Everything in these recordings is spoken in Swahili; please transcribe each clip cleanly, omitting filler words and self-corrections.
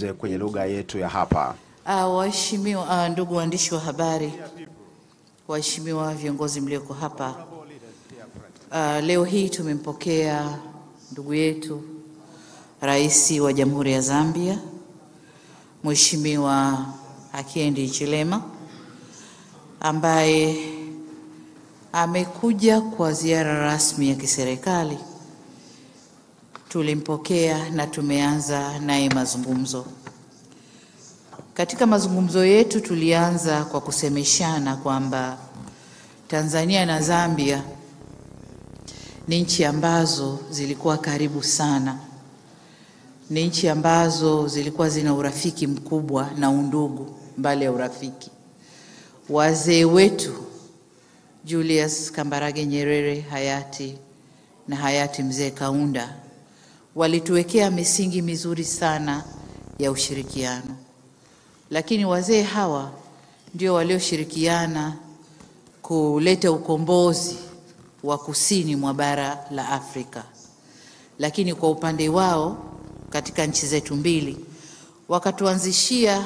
zungumze kwenye lugha yetu ya hapa. Waheshimiwa ndugu waandishi wa habari, waheshimiwa viongozi mlioko hapa, leo hii tumempokea ndugu yetu Rais wa Jamhuri ya Zambia, Mheshimiwa Hakainde Hichilema, ambaye amekuja kwa ziara rasmi ya kiserikali. Tulimpokea na tumeanza naye mazungumzo. Katika mazungumzo yetu tulianza kwa kusemeshana kwamba Tanzania na Zambia ni nchi ambazo zilikuwa karibu sana. Ni nchi ambazo zilikuwa zina urafiki mkubwa na undugu mbali ya urafiki. Wazee wetu Julius Kambarage Nyerere hayati na hayati Mzee Kaunda walituwekea misingi mizuri sana ya ushirikiano. Lakini wazee hawa ndio walioshirikiana kuleta ukombozi wa kusini mwa bara la Afrika. Lakini kwa upande wao katika nchi zetu mbili wakatuanzishia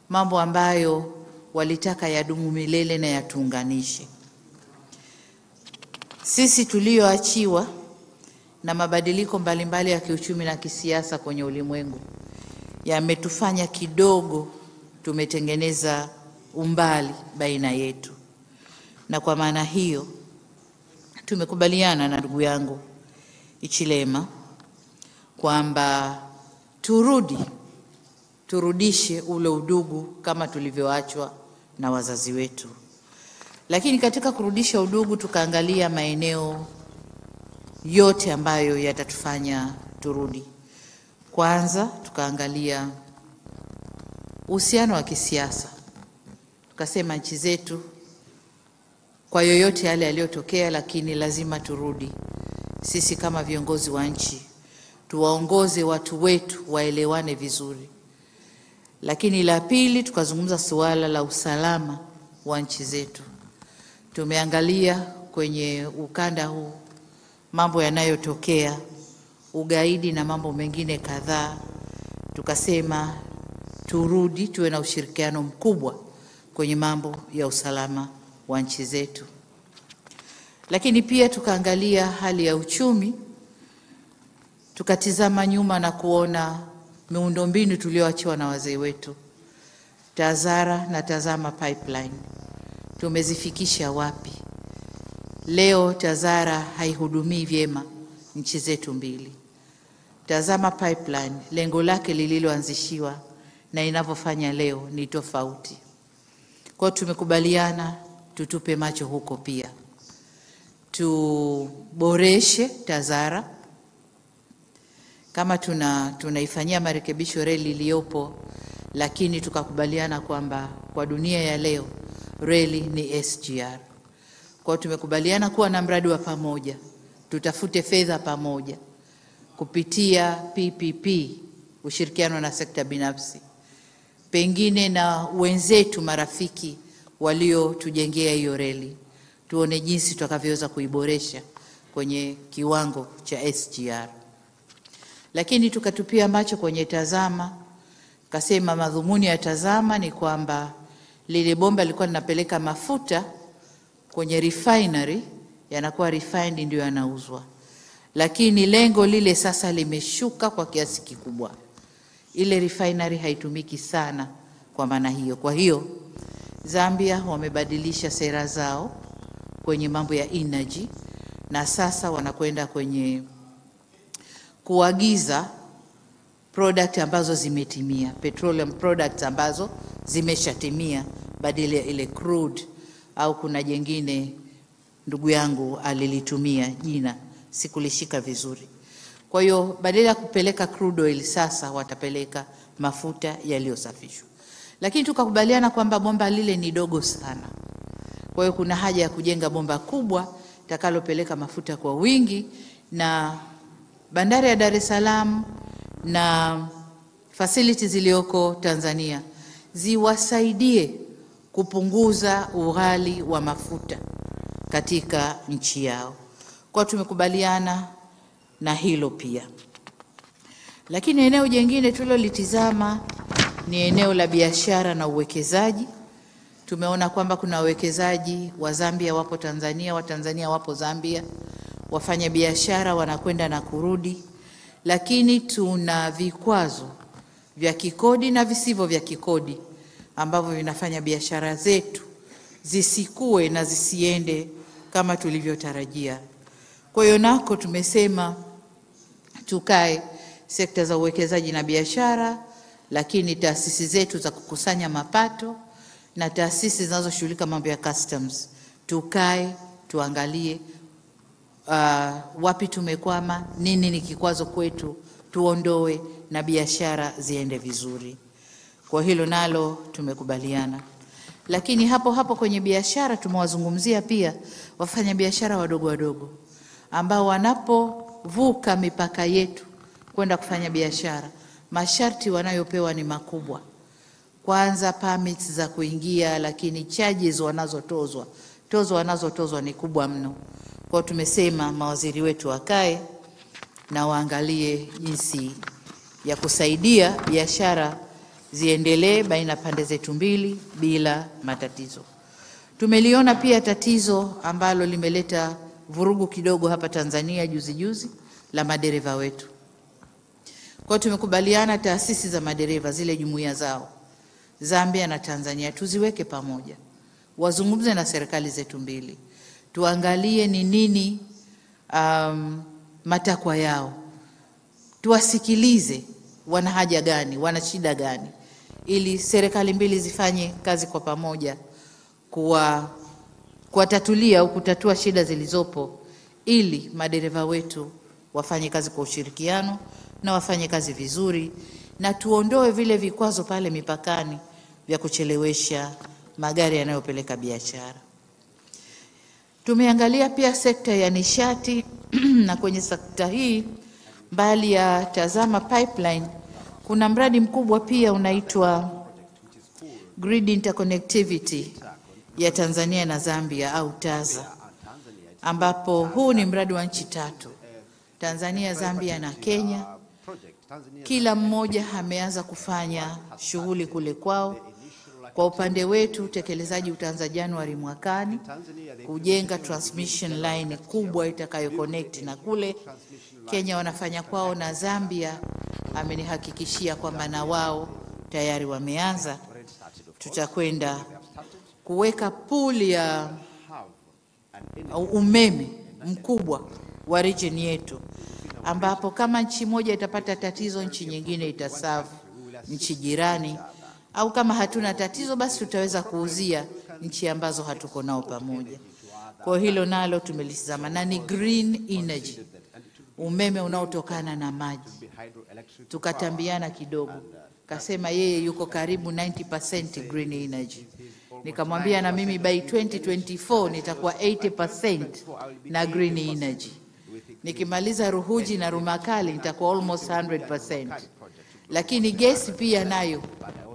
mambo ambayo walitaka yadumu milele na yatuunganishe. Sisi tulioachiwa na mabadiliko mbalimbali ya kiuchumi na kisiasa kwenye ulimwengu yametufanya kidogo tumetengeneza umbali baina yetu. Na kwa maana hiyo tumekubaliana na ndugu yangu Hichilema kwamba turudishe ule udugu kama tulivyoachwa na wazazi wetu. Lakini katika kurudisha udugu tukaangalia maeneo yote ambayo yatatufanya turudi. Kwanza tukaangalia uhusiano wa kisiasa. Tukasema nchi zetu kwa yoyote yale yaliyotokea, lakini lazima turudi. Sisi kama viongozi wa nchi tuwaongoze watu wetu waelewane vizuri. Lakini la pili tukazungumza suala la usalama wa nchi zetu. Tumeangalia kwenye ukanda huu mambo yanayotokea, ugaidi na mambo mengine kadhaa. Tukasema turudi tuwe na ushirikiano mkubwa kwenye mambo ya usalama wa nchi zetu. Lakini pia tukaangalia hali ya uchumi, tukatizama nyuma na kuona miundombinu tulioachiwa na wazee wetu. Tazara na Tazama pipeline tumezifikisha wapi? Leo Tazara haihudumii vyema nchi zetu mbili. Tazama pipeline lengo lake lililoanzishiwa na inavyofanya leo ni tofauti. Kwa tumekubaliana tutupe macho huko pia. Tuboreshe Tazara kama tunaifanyia marekebisho reli iliyopo, lakini tukakubaliana kwamba kwa dunia ya leo reli ni SGR. Kwa tumekubaliana kuwa na mradi wa pamoja, tutafute fedha pamoja kupitia PPP, ushirikiano na sekta binafsi, pengine na wenzetu marafiki waliotujengea hiyo reli, tuone jinsi tutakavyoweza kuiboresha kwenye kiwango cha SGR. Lakini tukatupia macho kwenye Tazama, kasema madhumuni ya Tazama ni kwamba lile bomba lilikuwa linapeleka mafuta kwenye refinery, yanakuwa refined ndio yanauzwa. Lakini lengo lile sasa limeshuka kwa kiasi kikubwa. Ile refinery haitumiki sana kwa maana hiyo. Kwa hiyo Zambia wamebadilisha sera zao kwenye mambo ya energy na sasa wanakwenda kwenye kuagiza product ambazo zimetimia, petroleum products ambazo zimeshatimia badala ya ile crude, au kuna jingine ndugu yangu alilitumia jina sikulishika vizuri. Kwa hiyo badala ya kupeleka crude oil sasa watapeleka mafuta yaliyosafishwa. Lakini tukakubaliana kwamba bomba lile ni dogo sana. Kwa hiyo kuna haja ya kujenga bomba kubwa takalopeleka mafuta kwa wingi, na bandari ya Dar es Salaam na facilities zilioko Tanzania ziwasaidie kupunguza ughali wa mafuta katika nchi yao. Kwa tumekubaliana na hilo pia. Lakini eneo jingine tulilolitizama ni eneo la biashara na uwekezaji. Tumeona kwamba kuna wawekezaji wa Zambia wapo Tanzania, wa Tanzania wapo Zambia, wafanya biashara wanakwenda na kurudi, lakini tuna vikwazo vya kikodi na visivyo vya kikodi ambavyo vinafanya biashara zetu zisikue na zisiende kama tulivyotarajia. Kwa hiyo nako tumesema tukae sekta za uwekezaji na biashara, lakini taasisi zetu za kukusanya mapato na taasisi zinazoshughulika mambo ya customs tukae tuangalie wapi tumekwama, nini ni kikwazo kwetu, tuondoe na biashara ziende vizuri. Kwa hilo nalo tumekubaliana. Lakini hapo hapo kwenye biashara tumewazungumzia pia wafanya biashara wadogo wadogo ambao wanapovuka mipaka yetu kwenda kufanya biashara, masharti wanayopewa ni makubwa. Kwanza permits za kuingia, lakini charges wanazotozwa, tozo wanazotozwa ni kubwa mno. Kwa tumesema mawaziri wetu wakae na waangalie jinsi ya kusaidia biashara ziendelee baina pande zetu mbili bila matatizo. Tumeliona pia tatizo ambalo limeleta vurugu kidogo hapa Tanzania juzi la madereva wetu. Kwa tumekubaliana taasisi za madereva, zile jumuiya zao Zambia na Tanzania tuziweke pamoja, wazungumze na serikali zetu mbili, tuangalie ni nini matakwa yao, tuwasikilize wana haja gani, wana shida gani, ili serikali mbili zifanye kazi kwa pamoja kuwatatulia au kutatua shida zilizopo, ili madereva wetu wafanye kazi kwa ushirikiano na wafanye kazi vizuri, na tuondoe vile vikwazo pale mipakani vya kuchelewesha magari yanayopeleka biashara. Tumeangalia pia sekta ya nishati na kwenye sekta hii mbali ya tazama pipeline, kuna mradi mkubwa pia unaitwa Grid Interconnectivity ya Tanzania na Zambia au TAZA, ambapo huu ni mradi wa nchi tatu, Tanzania, Zambia na Kenya. Kila mmoja ameanza kufanya shughuli kule kwao. Kwa upande wetu utekelezaji utaanza Januari mwakani, kujenga transmission line kubwa itakayo connect na kule. Kenya wanafanya kwao na Zambia amenihakikishia kwamba na wao tayari wameanza. Tutakwenda kuweka pool ya umeme mkubwa wa region yetu, ambapo kama nchi moja itapata tatizo, nchi nyingine itaserve nchi jirani, au kama hatuna tatizo basi tutaweza kuuzia nchi ambazo hatuko nao pamoja. Kwa hilo nalo tumelitazama, na ni green energy, umeme unaotokana na maji. Tukatambiana kidogo, kasema yeye yuko karibu 90% green energy. Nikamwambia na mimi by 2024 nitakuwa 80% na green energy. Nikimaliza Ruhuji na Rumakali nitakuwa almost 100%. Lakini gesi pia nayo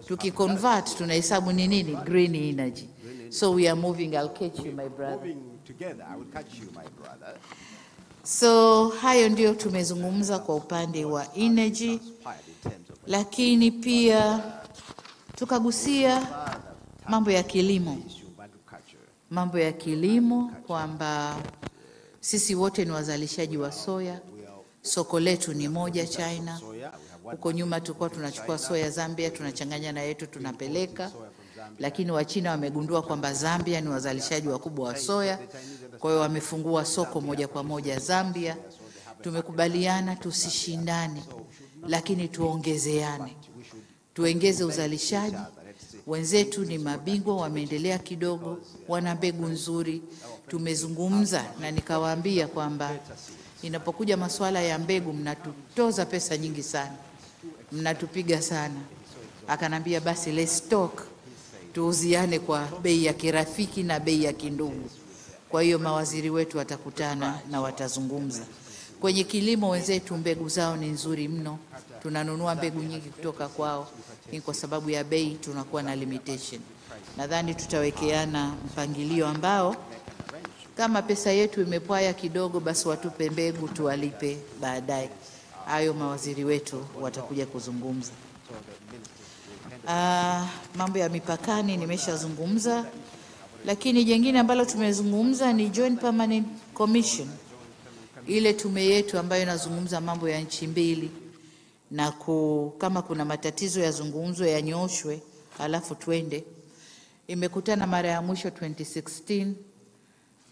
tukiconvert tunahesabu ni nini? Green energy. So we are moving. I'll catch you, my brother. So hayo ndio tumezungumza kwa upande wa energy, lakini pia tukagusia mambo ya kilimo. Mambo ya kilimo kwamba sisi wote ni wazalishaji wa soya. Soko letu ni moja, China. Huko nyuma tulikuwa tunachukua soya Zambia, tunachanganya na yetu tunapeleka. Lakini Wachina wamegundua kwamba Zambia ni wazalishaji wakubwa wa soya. Kwa hiyo wamefungua soko moja kwa moja Zambia. Tumekubaliana tusishindane, lakini tuongezeane. Tuongeze uzalishaji. Wenzetu ni mabingwa, wameendelea kidogo, wana mbegu nzuri. Tumezungumza na nikawaambia kwamba inapokuja masuala ya mbegu mnatutoza pesa nyingi sana, mnatupiga sana. Akanambia basi let's talk, tuuziane kwa bei ya kirafiki na bei ya kindugu. Kwa hiyo mawaziri wetu watakutana na watazungumza. Kwenye kilimo wenzetu mbegu zao ni nzuri mno, tunanunua mbegu nyingi kutoka kwao, ni kwa sababu ya bei tunakuwa na limitation. Nadhani tutawekeana mpangilio ambao kama pesa yetu imepwaya kidogo basi watupe mbegu tuwalipe baadaye. hayo mawaziri wetu watakuja kuzungumza. Mambo ya mipakani nimeshazungumza, lakini jengine ambalo tumezungumza ni Joint Permanent Commission, ile tume yetu ambayo inazungumza mambo ya nchi mbili, na kama kuna matatizo yazungumzwe, yanyoshwe, alafu twende. Imekutana mara ya mwisho 2016.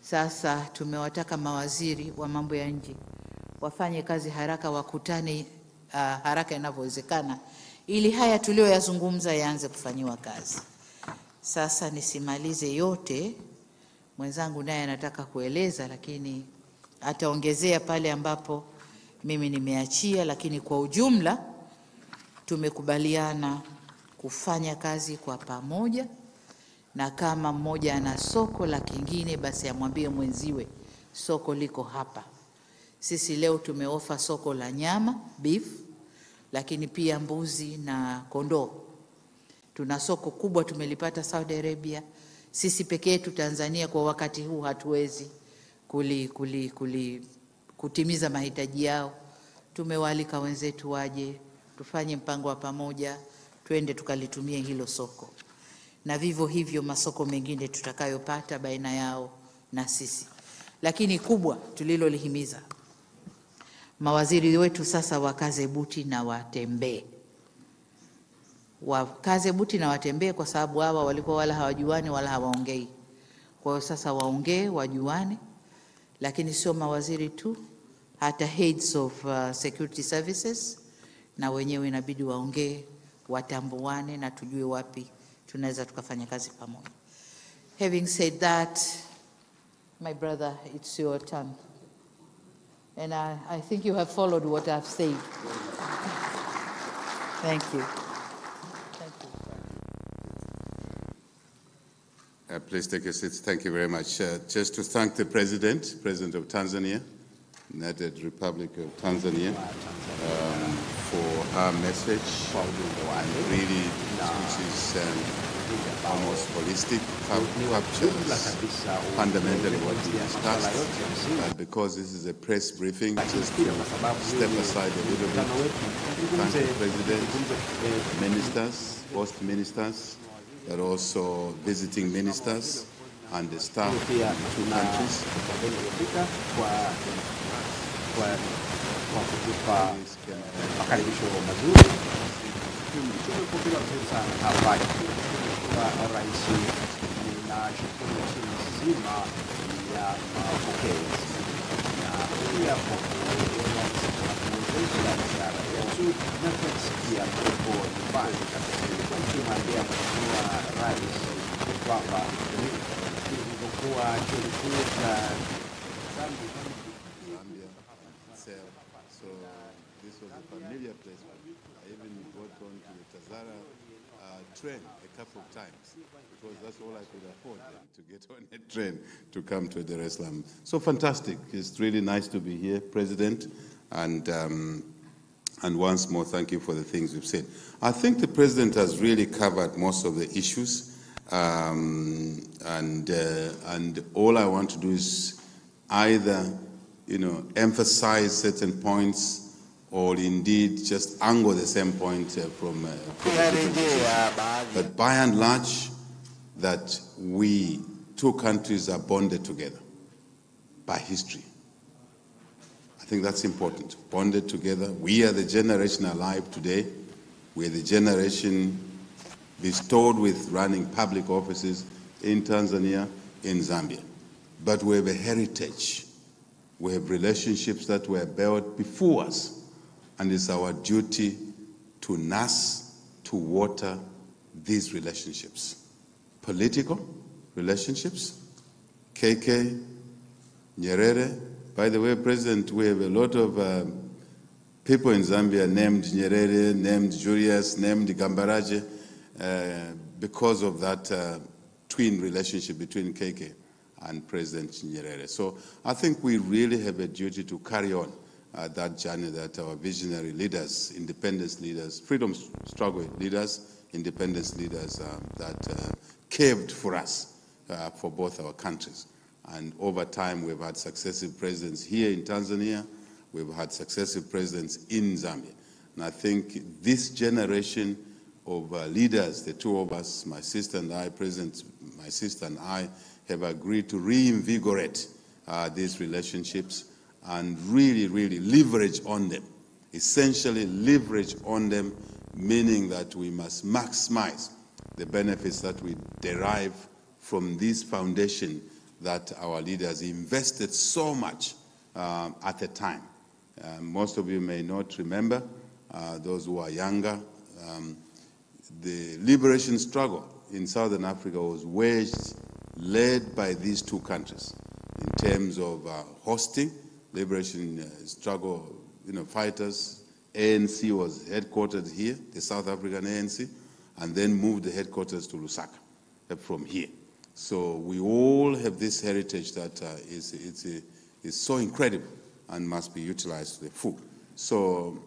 Sasa tumewataka mawaziri wa mambo ya nje wafanye kazi haraka, wakutane haraka inavyowezekana, ili haya tulioyazungumza yaanze kufanyiwa kazi. Sasa nisimalize yote, mwenzangu naye anataka kueleza, lakini ataongezea pale ambapo mimi nimeachia. Lakini kwa ujumla tumekubaliana kufanya kazi kwa pamoja, na kama mmoja ana soko la kingine, basi amwambie mwenziwe soko liko hapa. Sisi leo tumeofa soko la nyama, beef, lakini pia mbuzi na kondoo. Tuna soko kubwa tumelipata Saudi Arabia. Sisi pekee yetu Tanzania kwa wakati huu hatuwezi kutimiza mahitaji yao. Tumewaalika wenzetu waje, tufanye mpango wa pamoja, twende tukalitumie hilo soko. Na vivyo hivyo masoko mengine tutakayopata baina yao na sisi. Lakini kubwa tulilolihimiza, mawaziri wetu sasa wakaze buti na watembee. Wakaze buti na watembee, kwa sababu hawa walikuwa wala hawajuani wala hawaongei. Kwa hiyo sasa waongee, wajuane. Lakini sio mawaziri tu, hata heads of security services na wenyewe inabidi waongee, watambuane, na tujue wapi tunaweza tukafanya kazi pamoja. Having said that, my brother, it's your turn. And I think you have followed what I've said. Thank you. Thank you. Please take your seats. Thank you very much. Just to thank the President of Tanzania, United Republic of Tanzania, for her message, and really, which is almost holistic, captures fundamentally what we discussed. But because this is a press briefing, just step aside a little bit. Thank the President, ministers, host ministers, but also visiting ministers and the staff of the two countries. Rais na shukuru nzima ya mapokezi na pia kwa kuwezesha ziara yetu na kusikia mambo mbali katika kumwambia Mheshimiwa Rais kwamba tulikuwa tulikuwa Zambia itself. So this was a familiar place. I even got on to the Tazara train a couple of times, because that's all I could afford, to get on a train to come to Dar es Salaam. So fantastic. It's really nice to be here, President, and once more, thank you for the things you've said. I think the President has really covered most of the issues, and all I want to do is either, emphasize certain points, or indeed just angle the same point from but by and large, that we, two countries, are bonded together by history. I think that's important. Bonded together. We are the generation alive today. We are the generation bestowed with running public offices in Tanzania, in Zambia. But we have a heritage. We have relationships that were built before us. And it's our duty to nurse, to water these relationships. Political relationships, KK, Nyerere. By the way, President, we have a lot of people in Zambia named Nyerere, named Julius, named Gambaraje, because of that twin relationship between KK and President Nyerere. So I think we really have a duty to carry on that journey that our visionary leaders, independence leaders, freedom struggle leaders, independence leaders that caved for us, for both our countries. And over time, we've had successive presidents here in Tanzania We've had successive presidents in Zambia. And I think this generation of leaders, the two of us, my sister and I, my sister and I, have agreed to reinvigorate these relationships and really, really leverage on them. Essentially leverage on them, meaning that we must maximize the benefits that we derive from this foundation that our leaders invested so much at the time. Most of you may not remember, those who are younger, the liberation struggle in Southern Africa was waged, led by these two countries in terms of hosting liberation struggle, fighters. ANC was headquartered here, the South African ANC, and then moved the headquarters to Lusaka from here. So we all have this heritage that is so incredible and must be utilized to the full. So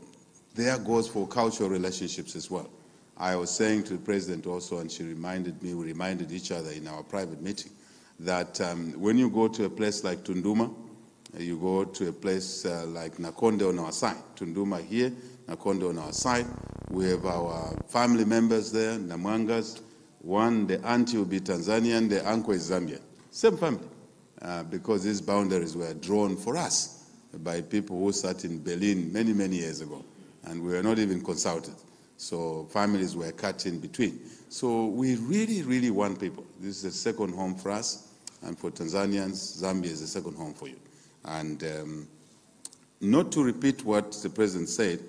there goes for cultural relationships as well. I was saying to the president also, and she reminded me, we reminded each other in our private meeting, that when you go to a place like Tunduma, you go to a place like Nakonde on our side, Tunduma here, Nakonde on our side. We have our family members there, Namwangas. One, the auntie will be Tanzanian, the uncle is Zambian. Same family, because these boundaries were drawn for us by people who sat in Berlin many, many years ago, and we were not even consulted. So families were cut in between. So we really, really want people. This is a second home for us, and for Tanzanians, Zambia is a second home for you. And not to repeat what the president said,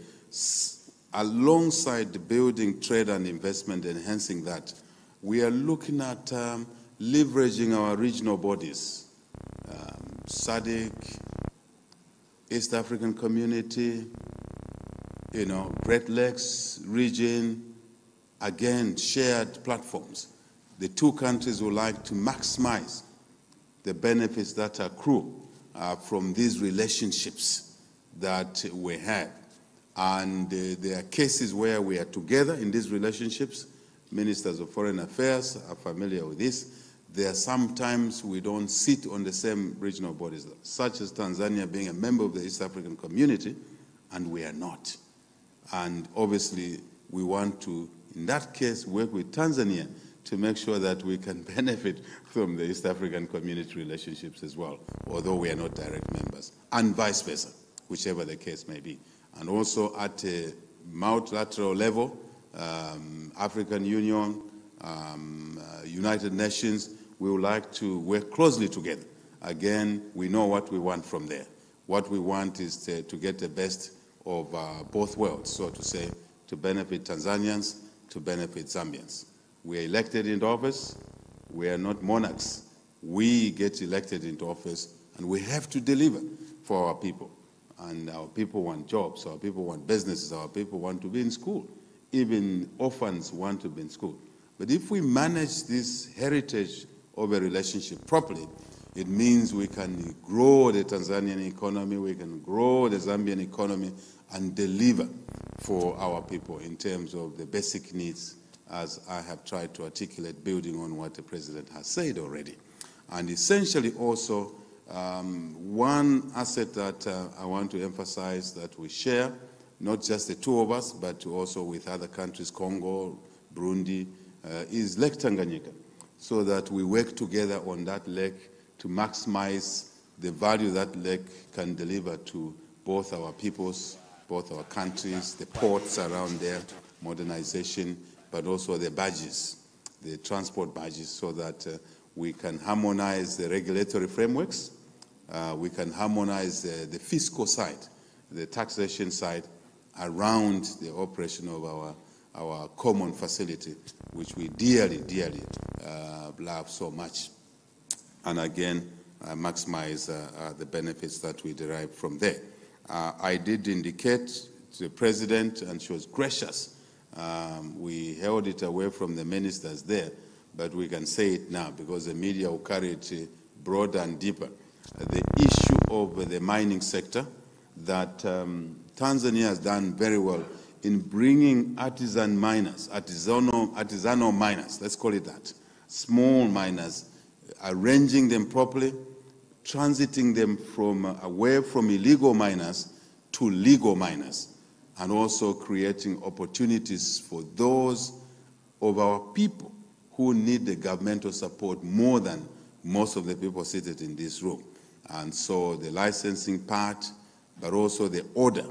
alongside building trade and investment, enhancing that, we are looking at leveraging our regional bodies, SADC, East African Community, Great Lakes region, again, shared platforms. The two countries would like to maximize the benefits that accrue from these relationships that we have. And there are cases where we are together in these relationships. Ministers of Foreign Affairs are familiar with this. There are sometimes we don't sit on the same regional bodies, such as Tanzania being a member of the East African Community, and we are not. And obviously, we want to, in that case, work with Tanzania to make sure that we can benefit from the East African Community relationships as well, although we are not direct members, and vice versa, whichever the case may be. And also at a multilateral level, African Union, United Nations, we would like to work closely together. Again, we know what we want from there. What we want is to get the best of both worlds, so to say, to benefit Tanzanians, to benefit Zambians. We are elected into office. We are not monarchs. We get elected into office, and we have to deliver for our people. And our people want jobs, our people want businesses, our people want to be in school. Even orphans want to be in school. But if we manage this heritage of a relationship properly, it means we can grow the Tanzanian economy, we can grow the Zambian economy, and deliver for our people in terms of the basic needs, as I have tried to articulate, building on what the president has said already. And essentially also, one asset that I want to emphasize that we share, not just the two of us, but also with other countries, Congo, Burundi, is Lake Tanganyika, so that we work together on that lake to maximize the value that lake can deliver to both our peoples, both our countries, the ports around there, modernization, but also the barges, the transport barges, so that we can harmonize the regulatory frameworks, we can harmonize the fiscal side, the taxation side, around the operation of our common facility, which we dearly, dearly love so much. And again, maximize the benefits that we derive from there. I did indicate to the president, and she was gracious. We held it away from the ministers there, but we can say it now because the media will carry it broader and deeper. The issue of the mining sector, that Tanzania has done very well in bringing artisan miners, artisanal miners, let's call it that, small miners, arranging them properly, transiting them away from illegal miners to legal miners, and also creating opportunities for those of our people who need the governmental support more than most of the people seated in this room. And so the licensing part, but also the order,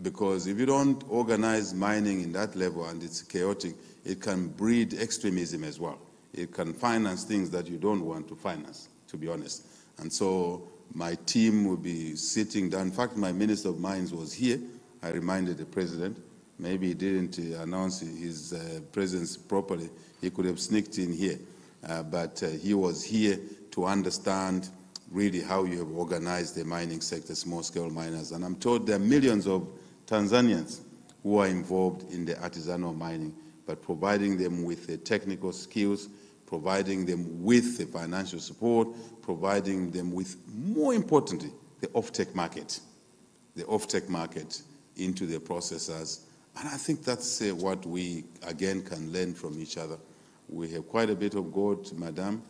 because if you don't organize mining in that level and it's chaotic, it can breed extremism as well. It can finance things that you don't want to finance, to be honest. And so my team will be sitting down. In fact, my Minister of Mines was here. I reminded the President. Maybe he didn't announce his presence properly. He could have sneaked in here. But he was here to understand really how you have organized the mining sector, small-scale miners. And I'm told there are millions of Tanzanians who are involved in the artisanal mining, but providing them with the technical skills, providing them with the financial support, providing them with, more importantly, the off-take market into the processors. And I think that's what we, again, can learn from each other. We have quite a bit of gold, Madam.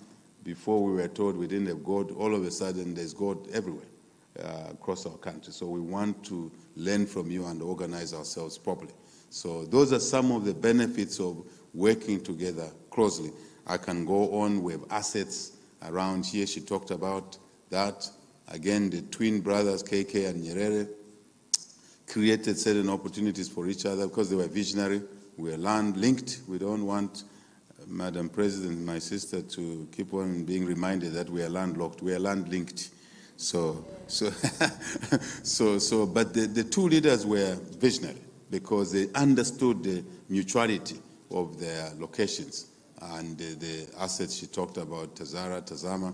Before we were told we didn't have gold, all of a sudden there's gold everywhere across our country. So we want to learn from you and organize ourselves properly. So those are some of the benefits of working together closely. I can go on. We have assets around here. She talked about that. Again, the twin brothers, KK and Nyerere, created certain opportunities for each other because they were visionary. We are land linked. We don't want, Madam President, my sister, to keep on being reminded that we are landlocked. We are land linked. But the two leaders were visionary because they understood the mutuality of their locations and the assets she talked about, Tazama,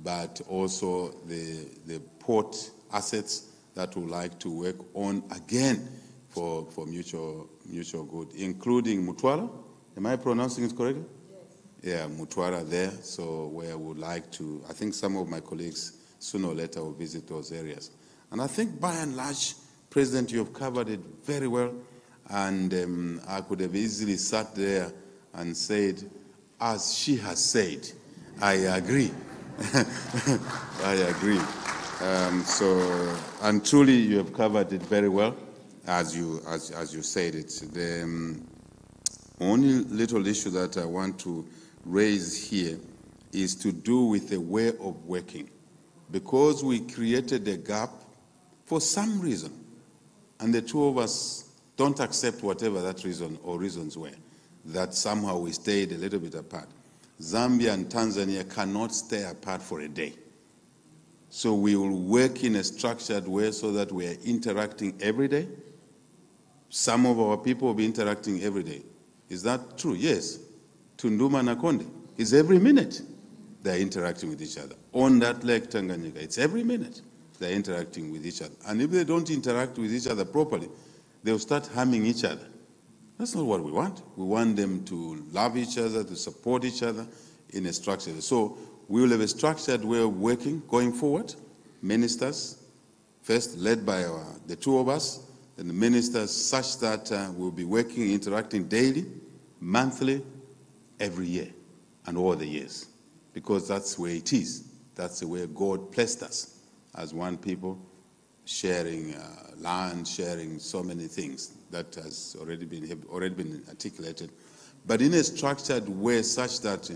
but also the port assets that we like to work on again for mutual good, including Mutwara. Am I pronouncing it correctly? Yes. Yeah, Mutwara there. So where we would like to, I think some of my colleagues sooner or later will visit those areas. And I think by and large, President, you have covered it very well. And I could have easily sat there and said, as she has said, I agree. I agree. And truly you have covered it very well, as you said it. The only little issue that I want to raise here is to do with the way of working. Because we created a gap for some reason, and the two of us don't accept whatever that reason or reasons were, that somehow we stayed a little bit apart. Zambia and Tanzania cannot stay apart for a day. So we will work in a structured way so that we are interacting every day. Some of our people will be interacting every day. Is that true? Yes. Tunduma and Konde is every minute they're interacting with each other. On that Lake Tanganyika, it's every minute they're interacting with each other. And if they don't interact with each other properly, they'll start harming each other. That's not what we want. We want them to love each other, to support each other in a structure. So we will have a structured way of working going forward. Ministers, first led by the two of us, and the ministers such that we'll be working, interacting daily, monthly, every year, and all the years. Because that's where it is. That's the way God placed us as one people, sharing land, sharing so many things that has already been articulated. But in a structured way such that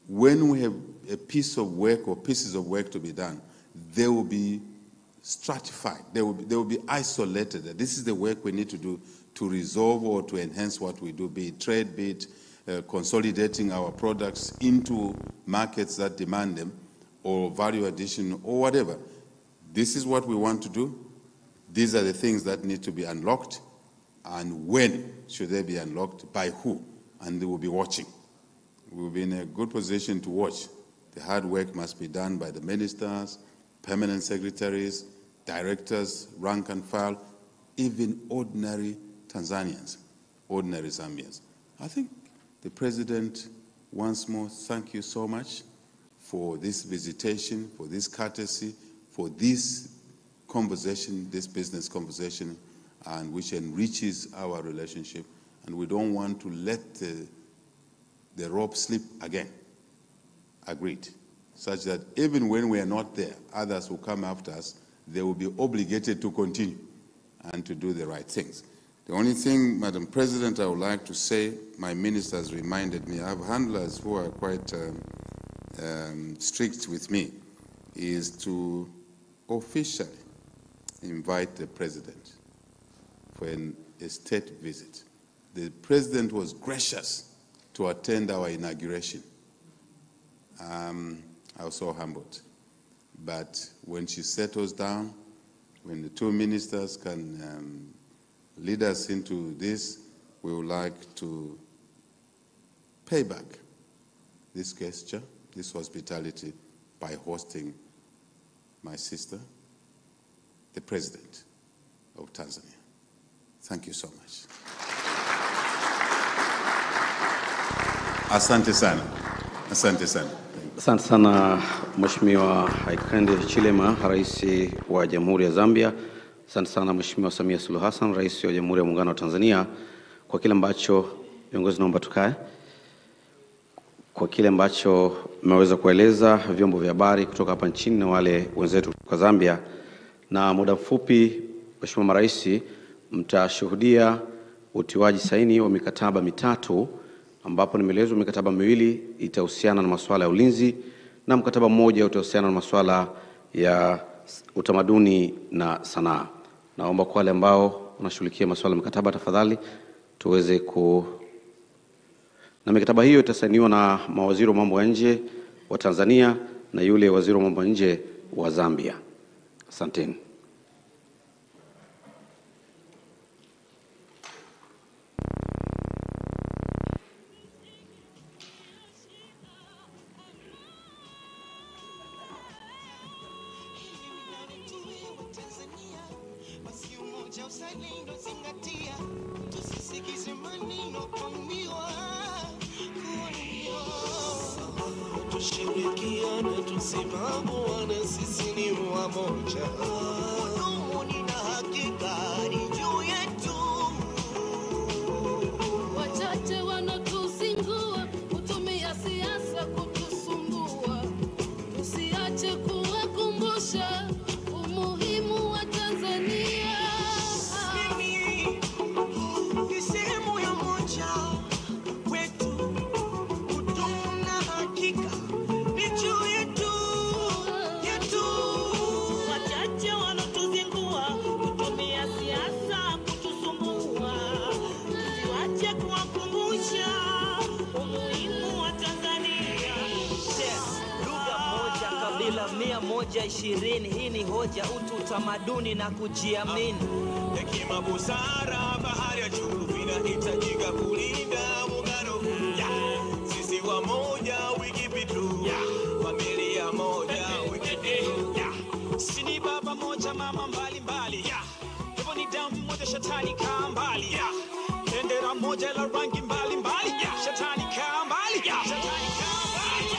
when we have a piece of work or pieces of work to be done, they will be stratified. They will be isolated. This is the work we need to do to resolve or to enhance what we do, be it trade, be it consolidating our products into markets that demand them, or value addition, or whatever. This is what we want to do. These are the things that need to be unlocked. And when should they be unlocked? By who? And they will be watching. We will be in a good position to watch. The hard work must be done by the ministers, permanent secretaries, directors, rank and file, even ordinary Tanzanians, ordinary Zambians. I think the President, once more, thank you so much for this visitation, for this courtesy, for this conversation, this business conversation, and which enriches our relationship. And we don't want to let the rope slip again. Agreed. Such that even when we are not there, others will come after us, they will be obligated to continue. and to do the right things. The only thing, Madam President, I would like to say, my ministers reminded me, I have handlers who are quite strict with me, is to officially invite the President for a state visit. The President was gracious to attend our inauguration. I was so humbled. But when she settles down, when the two ministers can lead us into this, we would like to pay back this gesture, this hospitality, by hosting my sister, the President of Tanzania. Thank you so much. Asante sana. Asante sana. Asante sana Mheshimiwa Hakainde Hichilema, Rais wa Jamhuri ya Zambia. Asante sana Mheshimiwa Samia Suluhu Hassan, Rais wa Jamhuri ya Muungano wa Tanzania, kwa kile ambacho viongozi naomba tukae. Kwa kile ambacho mmeweza kueleza vyombo vya habari kutoka hapa nchini na wale wenzetu kutoka Zambia, na muda mfupi Mheshimiwa Marais mtashuhudia utiwaji saini wa mikataba mitatu, ambapo nimeelezwa mikataba miwili itahusiana na masuala ya ulinzi na mkataba mmoja utahusiana na masuala ya utamaduni na sanaa. Naomba kwa wale ambao wanashughulikia masuala ya mikataba, tafadhali tuweze na mikataba hiyo itasainiwa na mawaziri wa mambo ya nje wa Tanzania na yule waziri wa mambo ya nje wa Zambia. Asanteni. Tushirikiane tusimame wana sisi ni wamoja. Udumuni na hakika ni juu yetu. Wachache wanatuzingua, kutumia siasa kutusumbua. Tusiache kuwakumbusha umuhimu wa Tanzania. Mimi ni sehemu ya moja wetu. Udumu na hakika ni juu yetu. Wachache wanatuzingua, kutumia siasa kutusumbua. Tusiache kuwakumbusha umuhimu wa Tanzania. Lugha moja, kabila 120. Hii ni hoja, utu, utamaduni na kujiamini. Hekima, busara, bahari ya juu vinahitajika kulinda muungano. Sisi wamoja, wiki pitu. Familia moja, wiki pitu. Sini baba moja, mama mbali mbali. Hivyo ni damu moja, shetani kaa mbali. Bendera moja la rangi mbali mbali. Shetani kaa mbali. Shetani kaa mbali.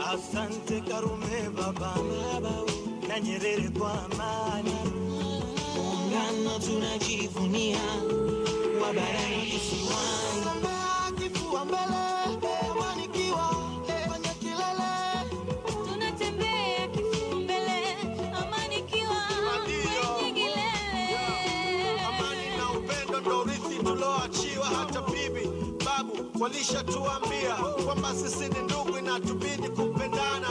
Asante Karume baba na Nyerere kwa amani. Muungano tunajivunia, wa barani kisiwani. Kifua mbele, wanikiwa kwenye kilele. Tunatembea kifua mbele, amani ikiwa kwenye kilele. Amani na upendo ndo urithi tuloachiwa. Hata bibi, babu walishatuambia kwamba sisi ni ndugu, inatubidi kupendana,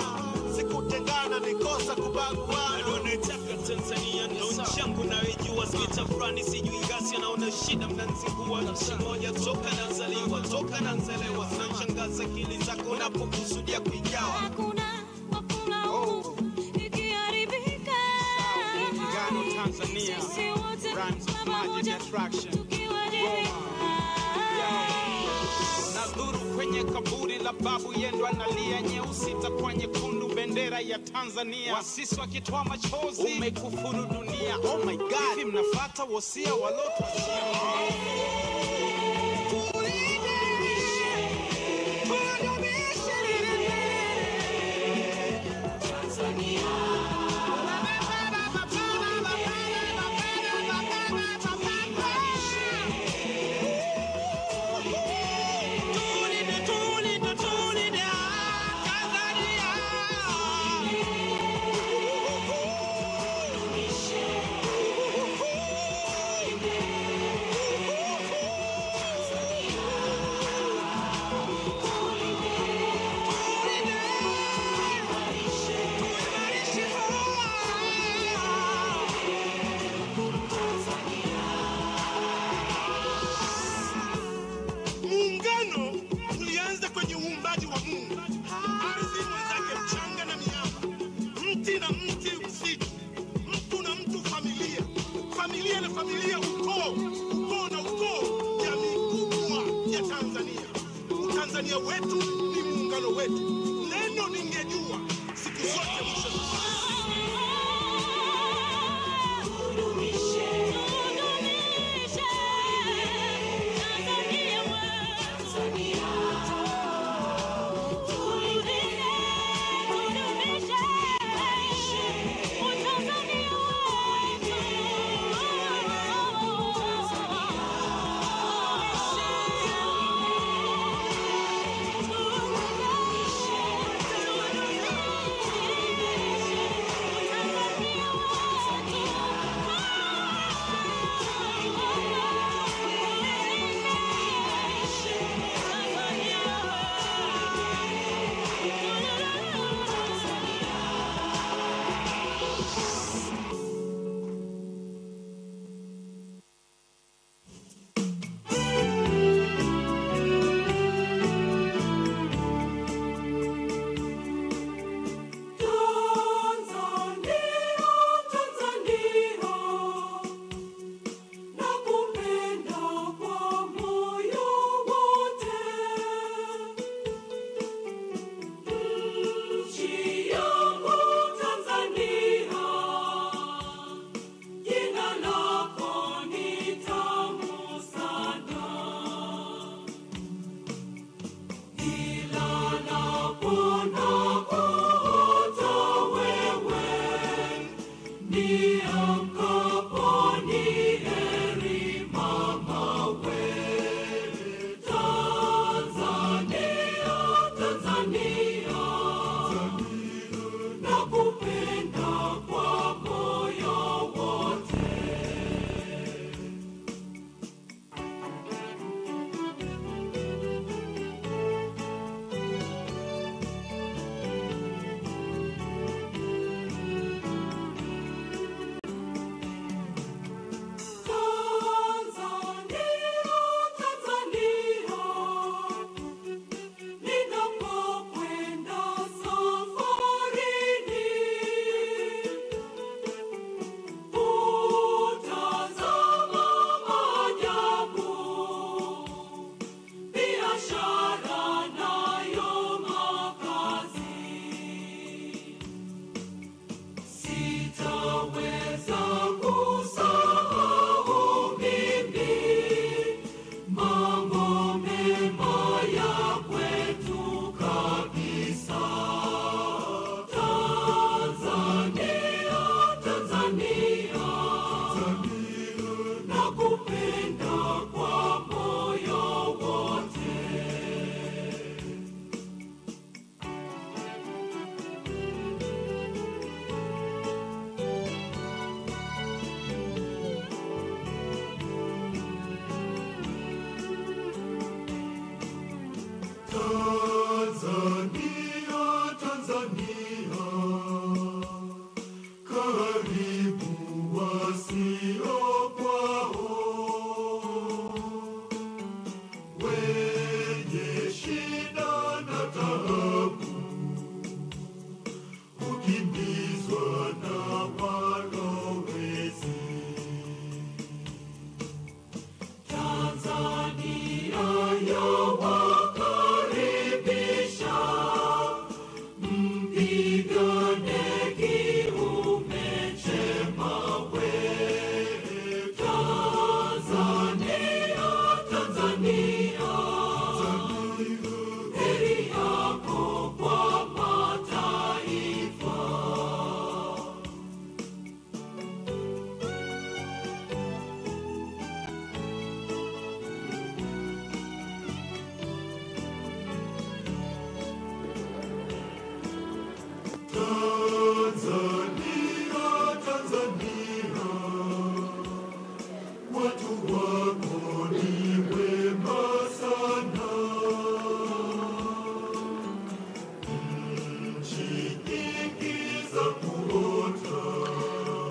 sikutengana, ni kosa kubaguana. Nataka Tanzania ndo nchi yangu naijua, sikita fulani sijui ghasia, naona shida mnanzingua. Nchi moja toka nazaliwa, zinashangaza akili zako unapokusudia kuigawa. Hakuna ikiharibika. Muungano Tanzania, Sisi wote Rhymes of pamoja, Magic Attraction. tukiwajibika. Nadhuru kwenye kaburi la babu yendo analia, nyeusi takwa nyekundu, bendera ya Tanzania. Wasisi wakitoa machozi, umekufuru dunia. Oh my God, hivi mnafuata wosia walotwachia? Tanzania wetu ni muungano wetu. Neno ningejua siku zote mwisho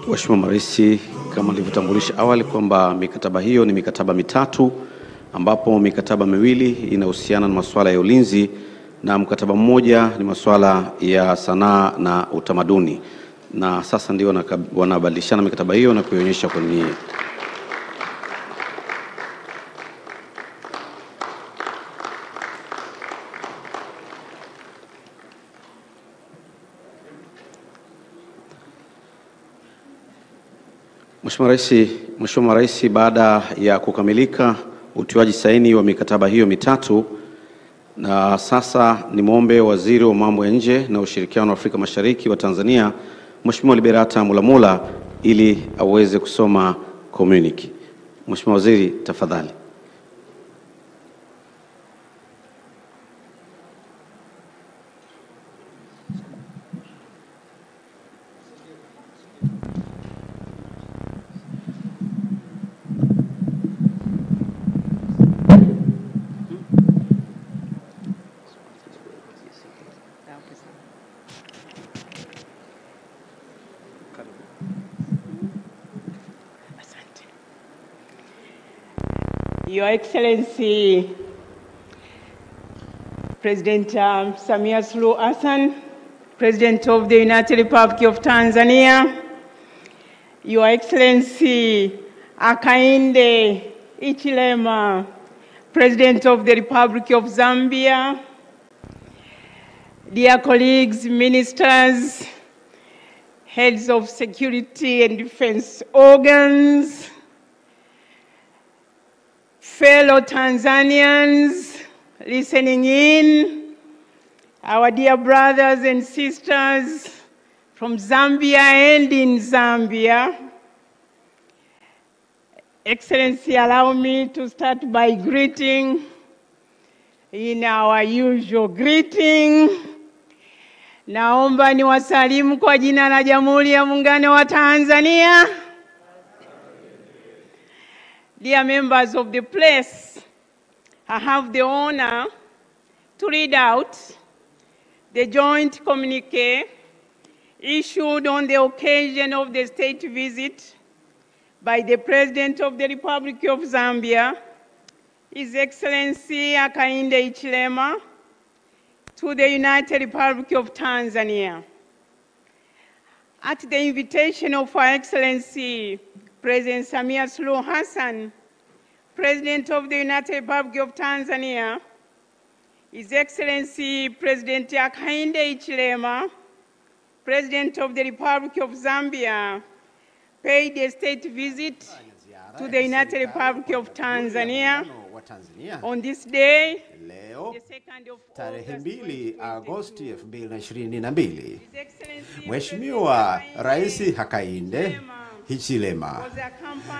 Mheshimiwa Marais, kama nilivyotambulisha awali kwamba mikataba hiyo ni mikataba mitatu, ambapo mikataba miwili inahusiana na masuala ya ulinzi na mkataba mmoja ni masuala ya sanaa na utamaduni. Na sasa ndio wanabadilishana mikataba hiyo na kuionyesha kwenye Mheshimiwa Rais, baada ya kukamilika utiwaji saini wa mikataba hiyo mitatu, na sasa ni muombe Waziri wa Mambo ya Nje na Ushirikiano wa Afrika Mashariki wa Tanzania, Mheshimiwa Liberata Mulamula, ili aweze kusoma communique. Mheshimiwa Waziri, tafadhali. Your Excellency, President Samia Suluhu Hassan, President of the United Republic of Tanzania, Your Excellency Hakainde Hichilema, President of the Republic of Zambia, dear colleagues, ministers, heads of security and defense organs, fellow Tanzanians listening in, our dear brothers and sisters from Zambia and in Zambia. Excellency, allow me to start by greeting in our usual greeting. Naomba niwasalimu kwa jina la Jamhuri ya Muungano wa Tanzania. Dear members of the place, I have the honor to read out the joint communique issued on the occasion of the state visit by the President of the Republic of Zambia, His Excellency Hakainde Hichilema, to the United Republic of Tanzania. At the invitation of Her Excellency President Samia Suluhu Hassan, President of the United Republic of Tanzania, His Excellency President Hakainde Hichilema, President of the Republic of Zambia, paid a state visit to the United Republic of Tanzania on this day, leo tarehe 2 Agosti 2022. Mheshimiwa Rais Hakainde Hichilema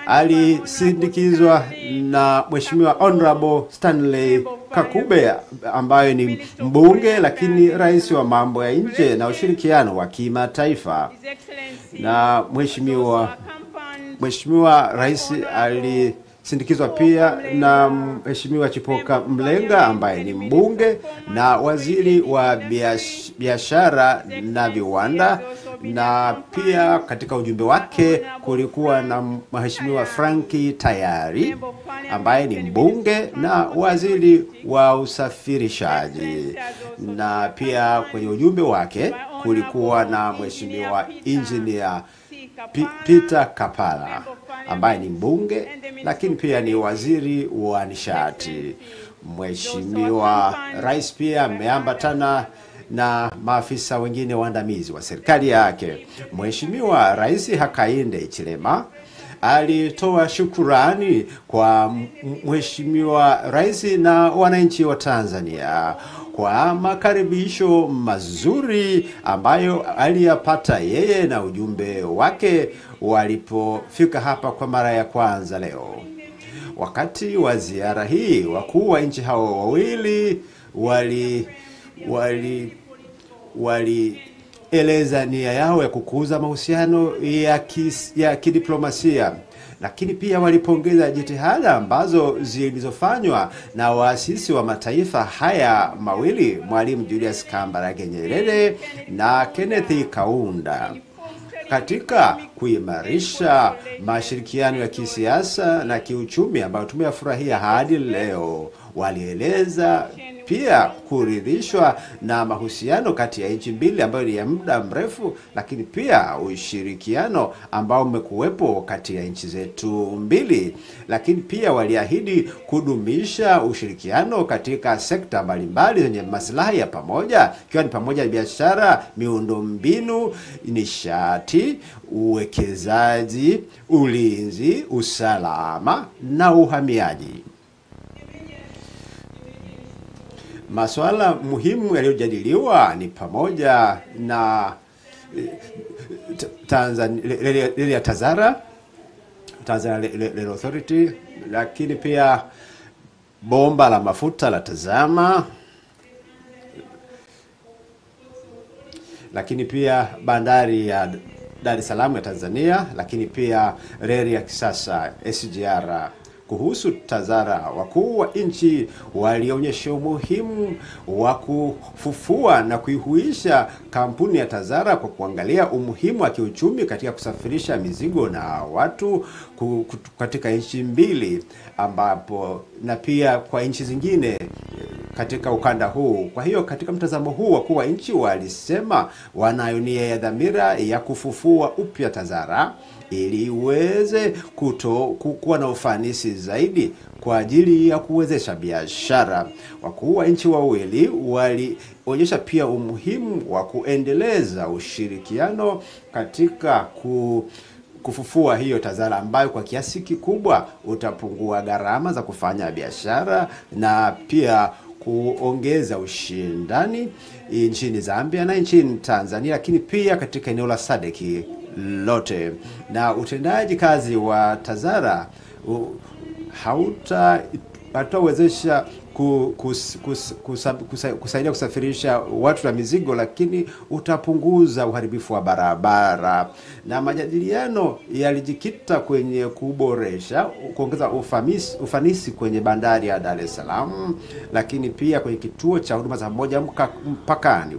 alisindikizwa na Mheshimiwa Honorable Stanley Kakube ambaye ni mbunge lakini rais wa mambo ya nje na ushirikiano wa kimataifa. Na Mheshimiwa Rais alisindikizwa pia na Mheshimiwa Chipoka Mlenga ambaye ni mbunge na waziri wa biashara na viwanda, na pia katika ujumbe wake kulikuwa na Mheshimiwa Franki Tayari ambaye ni mbunge na waziri wa usafirishaji, na pia kwenye ujumbe wake kulikuwa na Mheshimiwa Engineer Peter Kapala ambaye ni mbunge lakini pia ni waziri wa nishati. Mheshimiwa Rais pia ameambatana na maafisa wengine waandamizi wa serikali yake. Mheshimiwa Rais Hakainde Hichilema alitoa shukurani kwa Mheshimiwa Rais na wananchi wa Tanzania kwa makaribisho mazuri ambayo aliyapata yeye na ujumbe wake walipofika hapa kwa mara ya kwanza leo. Wakati wa ziara hii, wakuu wa nchi hao wawili walieleza nia yao ya kukuza mahusiano ya kidiplomasia, lakini pia walipongeza jitihada ambazo zilizofanywa na waasisi wa mataifa haya mawili, Mwalimu Julius Kambarage Nyerere na Kenneth Kaunda, katika kuimarisha mashirikiano ya kisiasa na kiuchumi ambayo tumeyafurahia hadi leo. Walieleza pia kuridhishwa na mahusiano kati ya nchi mbili ambayo ni ya muda mrefu, lakini pia ushirikiano ambao umekuwepo kati ya nchi zetu mbili. Lakini pia waliahidi kudumisha ushirikiano katika sekta mbalimbali zenye maslahi ya pamoja, ikiwa ni pamoja na biashara, miundombinu, nishati, uwekezaji, ulinzi, usalama na uhamiaji. Masuala muhimu yaliyojadiliwa ni pamoja na reli ya Tanzania Rail Authority, lakini pia bomba la mafuta la Tazama, lakini pia bandari ya Dar es Salaam ya Tanzania, lakini pia reli ya kisasa SGR. Kuhusu Tazara, wakuu wa nchi walionyesha umuhimu wa kufufua na kuihuisha kampuni ya Tazara kwa kuangalia umuhimu wa kiuchumi katika kusafirisha mizigo na watu katika nchi mbili, ambapo na pia kwa nchi zingine katika ukanda huu. Kwa hiyo katika mtazamo huu, wakuu wa nchi walisema wanayo nia ya dhamira ya kufufua upya Tazara ili iweze kuwa na ufanisi zaidi kwa ajili ya kuwezesha biashara. Wakuu wa nchi wawili walionyesha pia umuhimu wa kuendeleza ushirikiano katika kufufua hiyo Tazara, ambayo kwa kiasi kikubwa utapungua gharama za kufanya biashara na pia kuongeza ushindani nchini Zambia na nchini Tanzania, lakini pia katika eneo la SADC lote. Na utendaji kazi wa Tazara hautawezesha kusaidia kusafirisha watu na mizigo, lakini utapunguza uharibifu wa barabara. Na majadiliano yalijikita kwenye kuongeza ufanisi kwenye bandari ya Dar es Salaam, lakini pia kwenye kituo cha huduma za moja mpakani.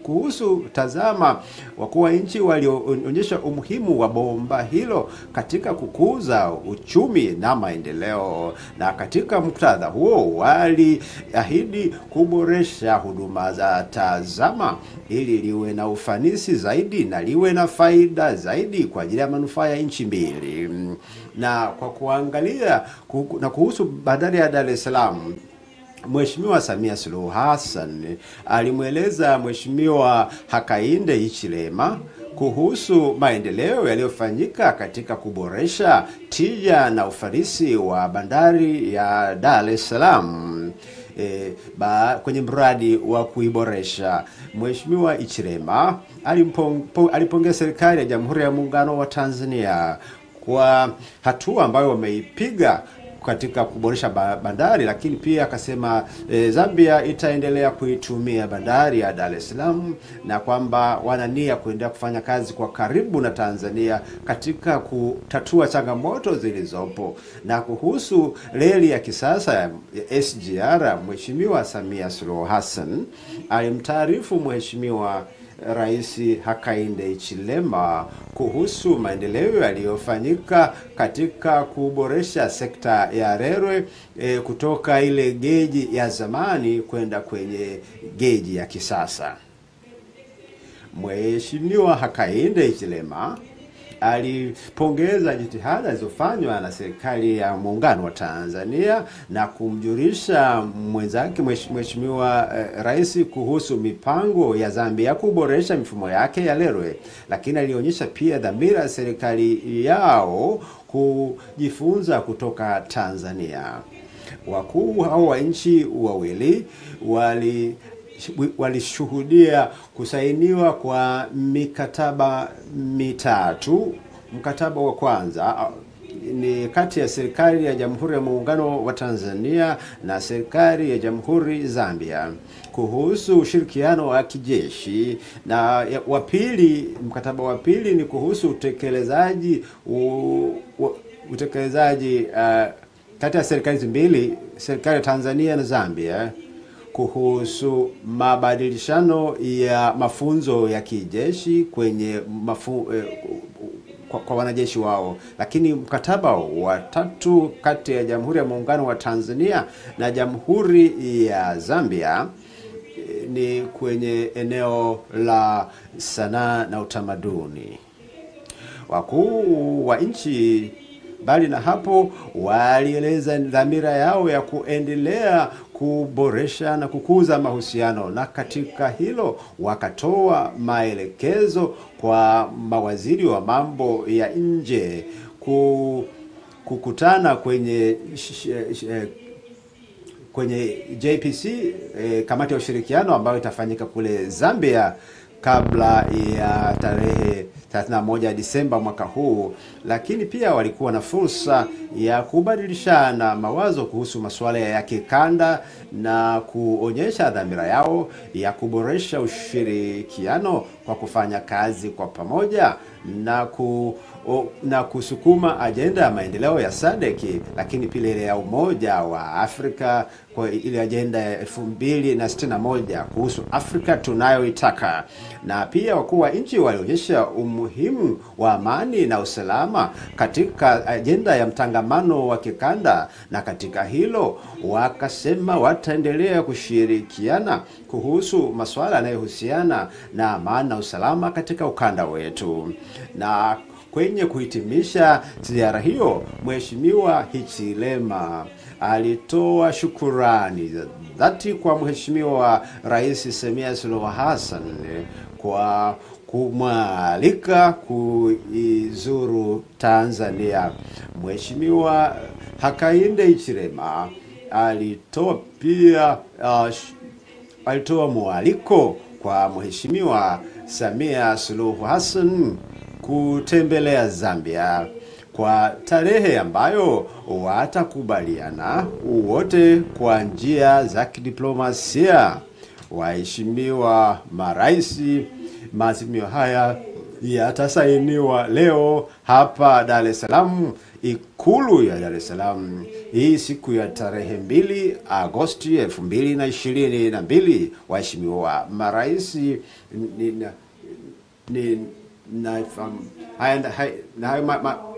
Kuhusu Tazama, wakuu wa nchi walionyesha umuhimu wa bomba hilo katika kukuza uchumi na maendeleo, na katika muktadha huo waliahidi kuboresha huduma za Tazama ili liwe na ufanisi zaidi na liwe na faida zaidi kwa ajili ya manufaa ya nchi mbili. Na kwa kuangalia na kuhusu bandari ya Dar es Salaam, Mheshimiwa Samia Suluhu Hassan alimweleza Mheshimiwa Hakainde Hichilema kuhusu maendeleo yaliyofanyika katika kuboresha tija na ufanisi wa bandari ya Dar es Salaam. Kwenye mradi wa kuiboresha, Mheshimiwa Hichilema alipongeza serikali ya Jamhuri ya Muungano wa Tanzania kwa hatua ambayo wameipiga katika kuboresha bandari, lakini pia akasema Zambia itaendelea kuitumia bandari ya Dar es Salaam na kwamba wanania kuendelea kufanya kazi kwa karibu na Tanzania katika kutatua changamoto zilizopo. Na kuhusu reli ya kisasa ya SGR, Mheshimiwa Samia Suluhu Hassan alimtaarifu Mheshimiwa Rais Hakainde Hichilema kuhusu maendeleo yaliyofanyika katika kuboresha sekta ya reli kutoka ile geji ya zamani kwenda kwenye geji ya kisasa. Mheshimiwa Hakainde Hichilema alipongeza jitihada zilizofanywa na serikali ya Muungano wa Tanzania na kumjulisha mwenzake Mheshimiwa Rais kuhusu mipango ya Zambia kuboresha mifumo yake ya reli, lakini alionyesha pia dhamira ya serikali yao kujifunza kutoka Tanzania. Wakuu hao wa nchi wawili walishuhudia kusainiwa kwa mikataba mitatu. Mkataba wa kwanza ni kati ya serikali ya Jamhuri ya Muungano wa Tanzania na serikali ya Jamhuri Zambia kuhusu ushirikiano wa kijeshi, na mkataba wa pili ni kuhusu utekelezaji kati ya serikali mbili, serikali ya Tanzania na Zambia, kuhusu mabadilishano ya mafunzo ya kijeshi kwenye kwa wanajeshi wao. Lakini mkataba wa tatu kati ya Jamhuri ya Muungano wa Tanzania na Jamhuri ya Zambia ni kwenye eneo la sanaa na utamaduni. Wakuu wa nchi Bali na hapo, walieleza dhamira yao ya kuendelea kuboresha na kukuza mahusiano, na katika hilo wakatoa maelekezo kwa mawaziri wa mambo ya nje kukutana kwenye JPC, kamati ya ushirikiano ambayo itafanyika kule Zambia kabla ya tarehe 31 Disemba mwaka huu. Lakini pia walikuwa na fursa ya kubadilishana mawazo kuhusu masuala ya kikanda na kuonyesha dhamira yao ya kuboresha ushirikiano kwa kufanya kazi kwa pamoja na kusukuma ajenda ya maendeleo ya SADC, lakini pia ile ya Umoja wa Afrika kwa ile ajenda ya 2061 kuhusu Afrika tunayoitaka. Na pia wakuu wa nchi walionyesha umuhimu wa amani na usalama katika ajenda ya mtangamano wa kikanda, na katika hilo wakasema wataendelea kushirikiana kuhusu masuala yanayohusiana na amani na usalama katika ukanda wetu. Na kwenye kuhitimisha ziara hiyo, Mheshimiwa Hichilema alitoa shukurani za dhati kwa Mheshimiwa Rais Samia Suluhu Hassan kwa kumwalika kuizuru Tanzania. Mheshimiwa Hakainde Hichilema alitoa mwaliko kwa Mheshimiwa Samia Suluhu Hassan kutembelea Zambia kwa tarehe ambayo watakubaliana wote kwa njia za kidiplomasia. Waheshimiwa maraisi, maazimio haya yatasainiwa leo hapa Dar es Salaam, Ikulu ya Dar es Salaam, hii siku ya tarehe 2 Agosti 2022. Waheshimiwa maraisi,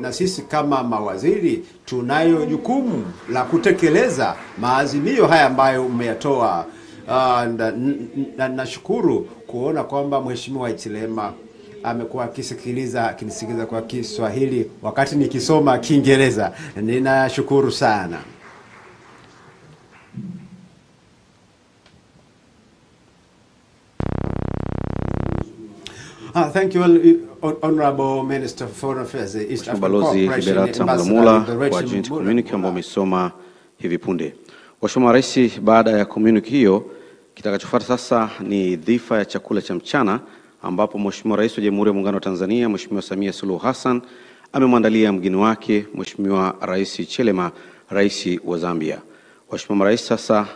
na sisi kama mawaziri tunayo jukumu la kutekeleza maazimio haya ambayo umeyatoa. Nashukuru kuona kwamba Mheshimiwa Hichilema amekuwa akinisikiliza kwa Kiswahili wakati nikisoma Kiingereza. Ninashukuru sana. Thank you, Honorable Minister for Foreign Affairs, East African Cooperation, Ambassador kwa joint communique ambao umesoma hivi punde. Mheshimiwa Rais, baada ya communique hiyo, kitakachofuata sasa ni dhifa ya chakula cha mchana, ambapo Mheshimiwa Rais wa Jamhuri ya Muungano wa Tanzania, Mheshimiwa Samia Suluhu Hassan, amemwandalia mgeni wake Mheshimiwa Rais Hichilema, Rais wa Zambia. Mheshimiwa Rais, sasa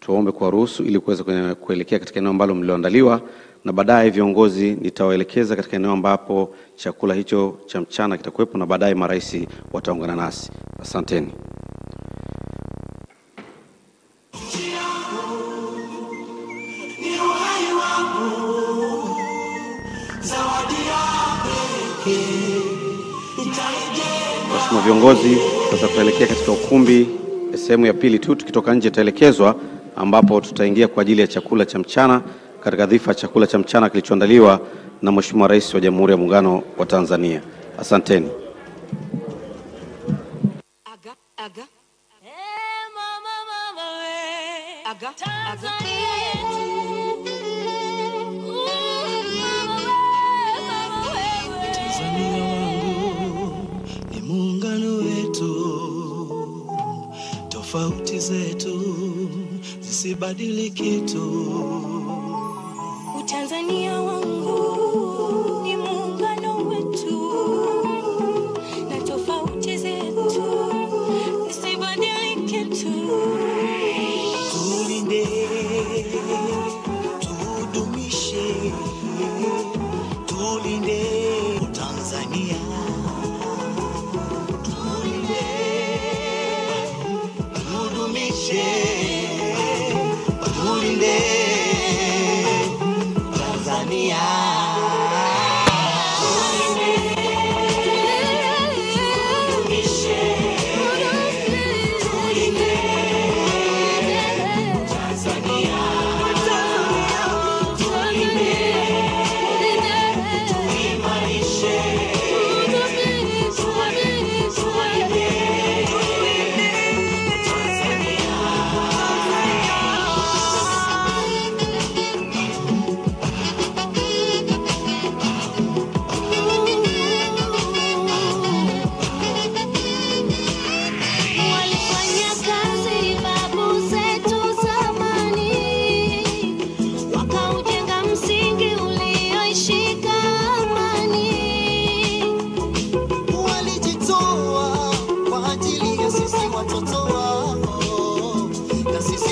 tuombe kwa ruhusu ili kuweza kuelekea katika eneo ambalo mlioandaliwa, na baadaye viongozi nitawaelekeza katika eneo ambapo chakula hicho cha mchana kitakuwepo, na baadaye marais wataungana nasi. Asanteni. Mheshimiwa viongozi, sasa tutaelekea katika ukumbi, sehemu ya pili tu. Tukitoka nje tutaelekezwa ambapo tutaingia kwa ajili ya chakula cha mchana katika dhifa chakula cha mchana kilichoandaliwa na Mheshimiwa Rais wa Jamhuri ya Muungano wa Tanzania. Asanteni. Tanzania wangu ni muungano wetu, tofauti zetu zisibadili kitu. Tanzania wangu ni muungano wetu, na tofauti zetu zisibadili kitu. Tulinde, tudumishe, tulinde Tanzania. Tulinde, tudumishe, tulinde Tanzania. sisi